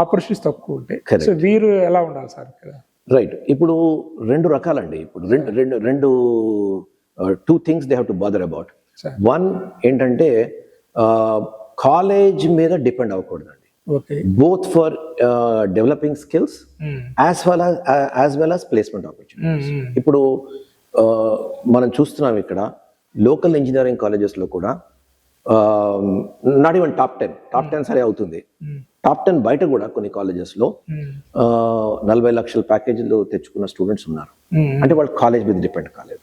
ఆపర్చునిటీస్ తక్కువ ఉంటాయి. సో వీరు ఎలా ఉండాలి సార్ ఇక్కడ? రైట్, ఇప్పుడు 2 రకాలండి. ఇప్పుడు రెండు 2 things they have to bother about. One ఏంటంటే కాలేజ్ మీద depend అవ్వకూడదండి, both for developing skills as well as placement opportunities. ఇప్పుడు మనం చూస్తున్నాం ఇక్కడ లోకల్ ఇంజనీరింగ్ కాలేజెస్ లో కూడా నాట్ ఈవెన్ టాప్ 10 సరే అవుతుంది, టాప్ 10 బయట కూడా కొన్ని కాలేజెస్ లో 40 లక్షల ప్యాకేజీలు తెచ్చుకున్న స్టూడెంట్స్ ఉన్నారు. అంటే వాళ్ళు కాలేజ్ మీద డిపెండ్ కాలేదు.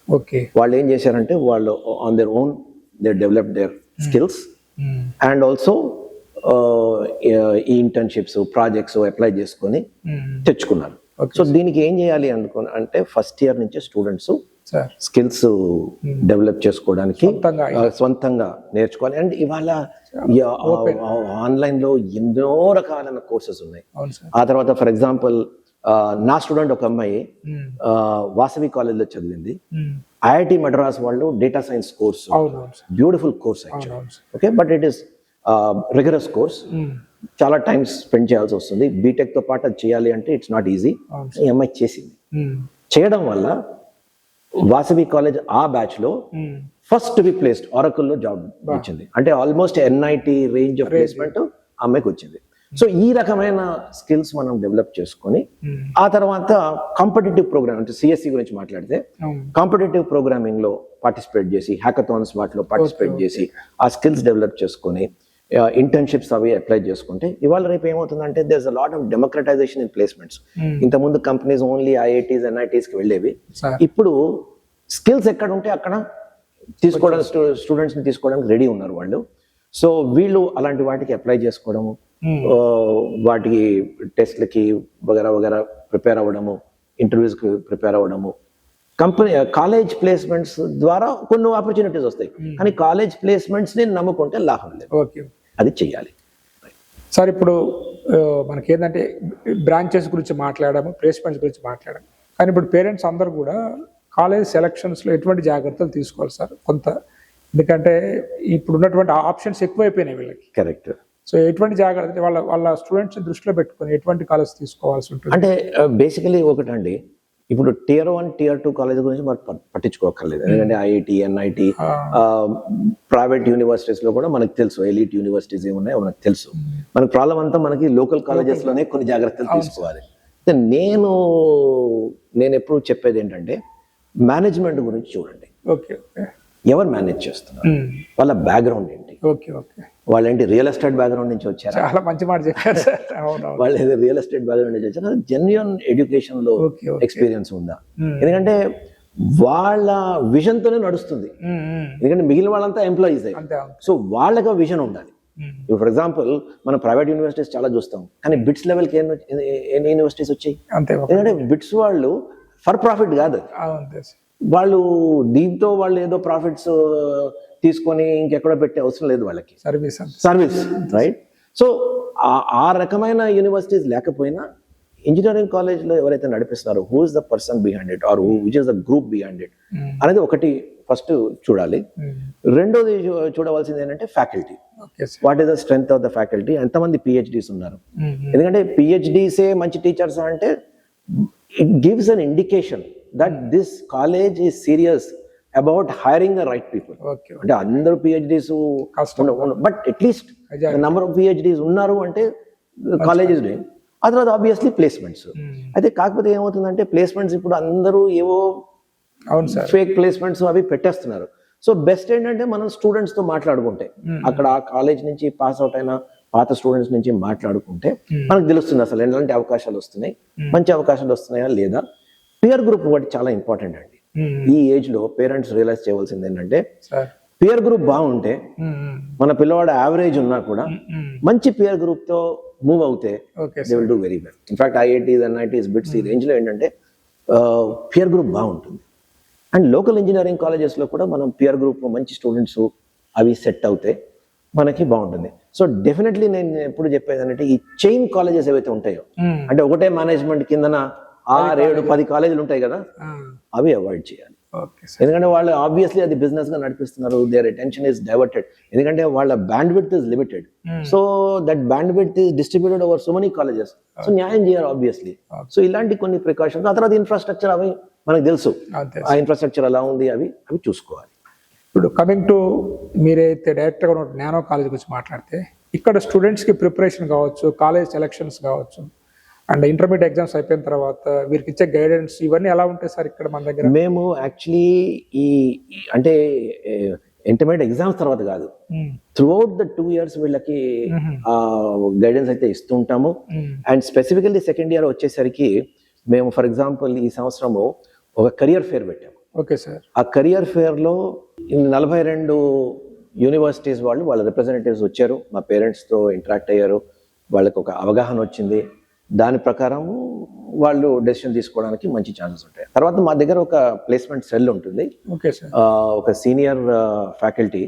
వాళ్ళు ఏం చేశారంటే వాళ్ళు on their own they develop their skills and also ఈ ఇంటర్న్షిప్స్ ప్రాజెక్ట్స్ అప్లై చేసుకొని తెచ్చుకున్నారు. సో దీనికి ఏం చేయాలి అంటే ఫస్ట్ ఇయర్ నుంచే స్టూడెంట్స్ స్కిల్స్ డెవలప్ చేసుకోవడానికి సొంతంగా నేర్చుకోవాలి. అండ్ ఇవాళ ఆన్లైన్ లో ఎన్నో రకాలైన కోర్సెస్ ఉన్నాయి. ఆ తర్వాత ఫర్ ఎగ్జాంపుల్ నా స్టూడెంట్ ఒక అమ్మాయి వాసవి కాలేజ్ లో చదివింది, ఐఐటి మద్రాస్ వాళ్ళు data science course, beautiful course actually. Okay, but it is rigorous course, చాలా టైం స్పెండ్ చేయాల్సి వస్తుంది. బీటెక్ తో పాటు అది చేయాలి అంటే ఇట్స్ నాట్ ఈజీ. ఈ అమ్మాయి చేసింది. చేయడం వల్ల వాసవి కాలేజ్ ఆ బ్యాచ్ లో ఫస్ట్ టు బి ప్లేస్డ్ ఆరకుల్ లో జాబ్ వచ్చింది. అంటే almost NIT range of placement అమ్మాయికి వచ్చింది. సో ఈ రకమైన స్కిల్స్ మనం డెవలప్ చేసుకొని ఆ తర్వాత కాంపిటేటివ్ ప్రోగ్రామ్ అంటే సిఎస్సి గురించి మాట్లాడితే కాంపిటేటివ్ ప్రోగ్రామింగ్ లో పార్టిసిపేట్ చేసి, హ్యాకథాన్స్ వాటిలో పార్టిసిపేట్ చేసి ఆ స్కిల్స్ డెవలప్ చేసుకొని ఇంటర్న్షిప్స్ అవి అప్లై చేసుకుంటే ఇవాళ రేపు ఏమవుతుందంటే there is a lot of democratisation in placements. ఇంతకుముందు కంపెనీస్ ఓన్లీ IITs NITs కి వెళ్ళేవి. ఇప్పుడు స్కిల్స్ ఎక్కడ ఉంటే అక్కడ తీసుకోవడానికి స్టూడెంట్స్ ని తీసుకోవడానికి రెడీ ఉన్నారు వాళ్ళు. సో వీళ్ళు అలాంటి వాటికి అప్లై చేసుకోవడము, వాటికి టెస్ట్లకి వగేరా వగేరా ప్రిపేర్ అవ్వడము, ఇంటర్వ్యూస్ కి ప్రిపేర్ అవ్వడము. కాలేజ్ ప్లేస్మెంట్స్ ద్వారా కొన్ని ఆపర్చునిటీస్ వస్తాయి, కానీ కాలేజ్ ప్లేస్మెంట్స్ ని నమ్ముకుంటే లాభం లేదు. అది చెయ్యాలి సార్. ఇప్పుడు మనకి ఏంటంటే బ్రాంచెస్ గురించి మాట్లాడము, ప్లేస్మెంట్స్ గురించి మాట్లాడము, కానీ ఇప్పుడు పేరెంట్స్ అందరూ కూడా కాలేజ్ సెలక్షన్స్ లో ఎటువంటి జాగ్రత్తలు తీసుకోవాలి సార్ కొంత? ఎందుకంటే ఇప్పుడు ఉన్నటువంటి ఆప్షన్స్ ఎక్కువైపోయినాయి వీళ్ళకి. కరెక్ట్. సో ఎటువంటి జాగ్రత్త వాళ్ళ స్టూడెంట్స్ దృష్టిలో పెట్టుకొని ఎటువంటి కాలేజ్ తీసుకోవాల్సి ఉంటుంది? అంటే బేసికలీ ఒకటండి, ఇప్పుడు Tier 1 Tier 2 కాలేజ్ గురించి మనకు పట్టించుకోకర్లేదు. ఎందుకంటే IIT NIT ప్రైవేట్ యూనివర్సిటీస్ లో కూడా మనకు తెలుసు, ఎలీట్ యూనివర్సిటీస్ ఏమున్నాయో మనకు తెలుసు. మన ప్రాబ్లం అంతా మనకి లోకల్ కాలేజెస్ లోనే కొన్ని జాగ్రత్తలు తీసుకోవాలి. నేను ఎప్పుడు చెప్పేది ఏంటంటే మేనేజ్మెంట్ గురించి చూడండి. ఎవరు మేనేజ్ చేస్తున్నారు, వాళ్ళ బ్యాక్గ్రౌండ్ ఏంటి, వాళ్ళు ఏంటి రియల్ ఎస్టేట్ బ్యాక్గ్రౌండ్ నుంచి వచ్చారు, చాలా మంచి మాట చెప్పారు సార్. వాళ్ళు ఏదో రియల్ ఎస్టేట్ బ్యాక్గ్రౌండ్ నుంచి వచ్చారు, జెన్యున్ ఎడ్యుకేషన్ లో ఎక్స్పీరియన్స్ ఉందా? ఎందుకంటే వాళ్ళ విజన్ తోనే నడుస్తుంది. ఎందుకంటే మిగిలిన వాళ్ళంతా ఎంప్లాయీస్, సో వాళ్ళకి విజన్ ఉండాలి. ఇప్పుడు ఫర్ ఎగ్జాంపుల్ మనం ప్రైవేట్ యూనివర్సిటీస్ చాలా చూస్తాం, కానీ బిట్స్ లెవెల్కి ఎన్ని యూనివర్సిటీస్ వచ్చాయి? ఎందుకంటే బిట్స్ వాళ్ళు ఫర్ ప్రాఫిట్ కాదు, వాళ్ళు దీంతో వాళ్ళు ఏదో ప్రాఫిట్స్ తీసుకొని ఇంకెక్కడ పెట్టే అవసరం లేదు, వాళ్ళకి సర్వీస్, రైట్? సో ఆ రకమైన యూనివర్సిటీస్ లేకపోయినా ఇంజనీరింగ్ కాలేజ్ లో ఎవరైతే నడిపిస్తున్నారో who is the person behind it or which is the group behind it అనేది ఒకటి ఫస్ట్ చూడాలి. రెండోది చూడవలసింది ఏంటంటే faculty. What is the strength of the faculty? ఎంతమంది PhDs ఉన్నారు? ఎందుకంటే PhDsే మంచి టీచర్స్ అంటే it gives an indication that this college is serious about hiring the right people. Okay. అంటే అందరూ పిహెచ్డీస్ కష్టం. But at least number of PhDs ఉన్నారు అంటే కాలేజెస్ డూయింగ్. ఆ తర్వాత ఆబ్వియస్లీ ప్లేస్మెంట్స్. అయితే కాకపోతే ఏమవుతుందంటే ప్లేస్మెంట్స్ ఇప్పుడు అందరూ ఏవో అవును సార్, ఫేక్ ప్లేస్మెంట్స్ అవి పెట్టేస్తున్నారు. సో బెస్ట్ ఏంటంటే మనం స్టూడెంట్స్ తో మాట్లాడుకుంటే, అక్కడ ఆ కాలేజ్ నుంచి పాస్ అవుట్ అయిన పాత స్టూడెంట్స్ నుంచి మాట్లాడుకుంటే మనకు తెలుస్తుంది అసలు ఎలాంటి అవకాశాలు వస్తున్నాయి, మంచి అవకాశాలు వస్తున్నాయా లేదా. పియర్ గ్రూప్ ఒకటి చాలా ఇంపార్టెంట్ అండి. ఈ ఏజ్ లో పేరెంట్స్ రియలైజ్ చేయవలసింది ఏంటంటే పియర్ గ్రూప్ బాగుంటే మన పిల్లవాడు యావరేజ్ ఉన్నా కూడా మంచి పియర్ గ్రూప్ తో మూవ్ అవుతే they will do very well. In fact IITs NITs bits ఈ రేంజ్ లో ఏంటంటే పియర్ గ్రూప్ బాగుంటుంది. అండ్ లోకల్ ఇంజనీరింగ్ కాలేజెస్ లో కూడా మనం పియర్ గ్రూప్ మంచి స్టూడెంట్స్ అవి సెట్ అవుతే మనకి బాగుంటుంది. సో డెఫినెట్లీ నేను ఎప్పుడు చెప్పేది అంటే ఈ చైన్ కాలేజెస్ ఏవైతే ఉంటాయో, అంటే ఒకటే మేనేజ్మెంట్ కిందన 6, 7, 10 కాలేజీలు ఉంటాయి కదా, అవి అవాయిడ్ చేయాలి. ఎందుకంటే వాళ్ళు ఆబ్వియస్లీ అది బిజినెస్ గా నడిపిస్తున్నారు. Their attention is diverted. ఎందుకంటే వాళ్ళ bandwidth is limited. So that bandwidth is distributed over so many colleges. So న్యాయం చేయాలి ఆబ్వియస్లీ. సో ఇలాంటి కొన్ని ప్రికాషన్స్. ఆ తర్వాత ఇన్ఫ్రాస్ట్రక్చర్ అవి మనకు తెలుసు, ఆ ఇన్ఫ్రాస్ట్రక్చర్ ఎలా ఉంది అవి చూసుకోవాలి. ఇప్పుడు కమింగ్ టు మీరైతే డైరెక్ట్గా నానో కాలేజ్ గురించి మాట్లాడితే, ఇక్కడ స్టూడెంట్స్కి ప్రిపరేషన్ కావచ్చు, కాలేజ్ సెలక్షన్స్ కావచ్చు, అండ్ ఇంటర్మీడియట్ ఎగ్జామ్స్ అయిపోయిన తర్వాత వీరికి ఇచ్చే గైడెన్స్ ఇవన్నీ ఎలా ఉంటాయి సార్ ఇక్కడ మన దగ్గర? మేము యాక్చువల్లీ అంటే ఇంటర్మీడియట్ ఎగ్జామ్స్ తర్వాత కాదు, త్రూఅవుట్ ద 2 years వీళ్ళకి గైడెన్స్ అయితే ఇస్తుంటాము. అండ్ స్పెసిఫికల్లీ సెకండ్ ఇయర్ వచ్చేసరికి మేము ఫర్ ఎగ్జాంపుల్ ఈ సంవత్సరము ఒక కెరియర్ ఫేర్ పెట్టాము. Okay sir. ఆ కెరియర్ ఫేర్ లో 42 యూనివర్సిటీస్ వాళ్ళ రిప్రజెంటేటివ్స్ వచ్చారు, మా పేరెంట్స్ తో ఇంటరాక్ట్ అయ్యారు, వాళ్ళకి ఒక అవగాహన వచ్చింది. దాని ప్రకారం వాళ్ళు డెసిషన్ తీసుకోవడానికి మంచి ఛాన్సెస్ ఉంటాయి. తర్వాత మా దగ్గర ఒక ప్లేస్మెంట్ సెల్ ఉంటుంది. ఒక సీనియర్ ఫ్యాకల్టీ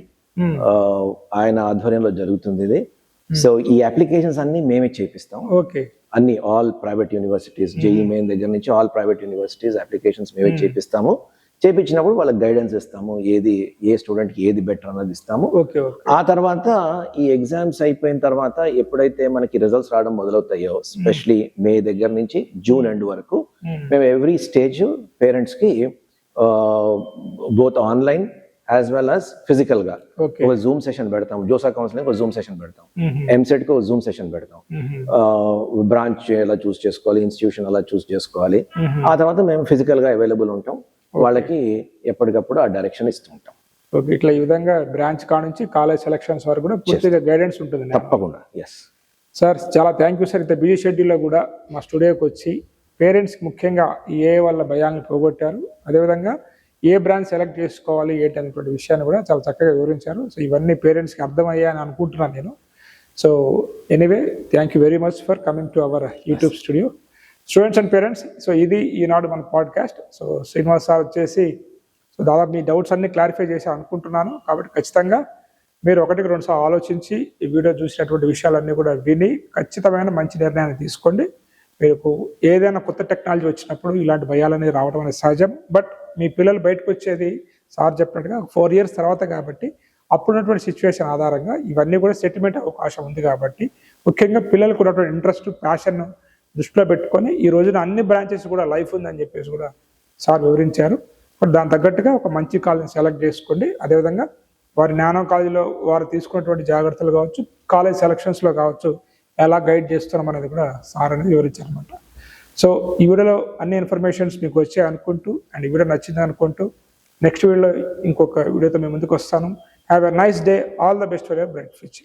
ఆయన ఆధ్వర్యంలో జరుగుతుంది ఇది. సో ఈ అప్లికేషన్స్ అన్ని మేమే చేపిస్తాం. అన్ని all private universities, JEE main దగ్గర నుంచి ఆల్ ప్రైవేట్ యూనివర్సిటీస్ అప్లికేషన్స్ మేమే చేపిస్తాము. చేపించినప్పుడు వాళ్ళకి గైడెన్స్ ఇస్తాము, ఏ స్టూడెంట్ కి ఏది బెటర్ అన్నది ఇస్తాము. ఆ తర్వాత ఈ ఎగ్జామ్స్ అయిపోయిన తర్వాత ఎప్పుడైతే మనకి రిజల్ట్స్ రావడం మొదలవుతాయో, స్పెషలీ మే దగ్గర నుంచి జూన్ ఎండ్ వరకు మేము ఎవ్రీ స్టేజ్ పేరెంట్స్ కి both online as well as physical గా ఒక జూమ్ సెషన్ పెడతాం. జోసా కౌన్సిలింగ్ ఒక జూమ్ సెషన్ పెడతాం, ఎంసెట్ కి ఒక జూమ్ సెషన్ పెడతాం. బ్రాంచ్ ఎలా చూస్ చేసుకోవాలి, ఇన్స్టిట్యూషన్ ఎలా చూస్ చేసుకోవాలి. ఆ తర్వాత మేము ఫిజికల్ గా అవైలబుల్ ఉంటాం, వాళ్ళకి ఎప్పటికప్పుడు ఆ డైరెక్షన్ ఇస్తుంటాం. ఇట్లా ఈ విధంగా బ్రాంచ్ కా నుంచి కాలేజ్ సెలక్షన్స్ వరకు కూడా పూర్తిగా గైడెన్స్ ఉంటుంది. తప్పకుండా. ఎస్ సార్, చాలా థ్యాంక్ యూ సార్. ఇంత బిజీ షెడ్యూల్లో కూడా మా స్టూడియోకి వచ్చి పేరెంట్స్కి ముఖ్యంగా ఏ వాళ్ళ భయాలను పోగొట్టారు, అదేవిధంగా ఏ బ్రాంచ్ సెలెక్ట్ చేసుకోవాలి ఏంటి అనేటువంటి విషయాన్ని కూడా చాలా చక్కగా వివరించారు. సో ఇవన్నీ పేరెంట్స్కి అర్థమయ్యాయని అనుకుంటున్నాను నేను. So anyway, thank you very much for coming to our YouTube studio. Students and parents, so ఇది ఈనాడు మన పాడ్కాస్ట్. సో శ్రీనివాస్ సార్ వచ్చేసి దాదాపు మీ డౌట్స్ అన్ని క్లారిఫై చేసి అనుకుంటున్నాను. కాబట్టి ఖచ్చితంగా మీరు 1-2 సార్లు ఆలోచించి ఈ వీడియో చూసినటువంటి విషయాలన్నీ కూడా విని ఖచ్చితమైన మంచి నిర్ణయాన్ని తీసుకోండి. మీకు ఏదైనా కొత్త టెక్నాలజీ వచ్చినప్పుడు ఇలాంటి భయాలనేది రావడం అనేది సహజం. బట్ మీ పిల్లలు బయటకు వచ్చేది సార్ చెప్పినట్టుగా 4 years తర్వాత కాబట్టి అప్పుడున్నటువంటి సిచ్యువేషన్ ఆధారంగా ఇవన్నీ కూడా సెటిల్మెంట్ అవకాశం ఉంది. కాబట్టి ముఖ్యంగా పిల్లలకు ఉన్నటువంటి ఇంట్రెస్ట్, ప్యాషన్ దృష్టిలో పెట్టుకొని ఈ రోజున అన్ని బ్రాంచెస్ కూడా లైఫ్ ఉందని చెప్పేసి కూడా సార్ వివరించారు. బట్ దాని తగ్గట్టుగా ఒక మంచి కాలేజ్ సెలెక్ట్ చేసుకోండి. అదేవిధంగా వారి నానో కాలేజీలో వారు తీసుకున్నటువంటి జాగ్రత్తలు కావచ్చు, కాలేజ్ సెలక్షన్స్లో కావచ్చు, ఎలా గైడ్ చేస్తున్నాం అనేది కూడా సార్ అనేది వివరించారనమాట. సో ఈ వీడియోలో అన్ని ఇన్ఫర్మేషన్స్ మీకు వచ్చాయి అనుకుంటూ, అండ్ ఈ వీడియో నచ్చింది అనుకుంటూ, నెక్స్ట్ వీడియోలో ఇంకొక వీడియోతో మేము ముందుకు వస్తాను. Have a nice day. All the best for your bright future.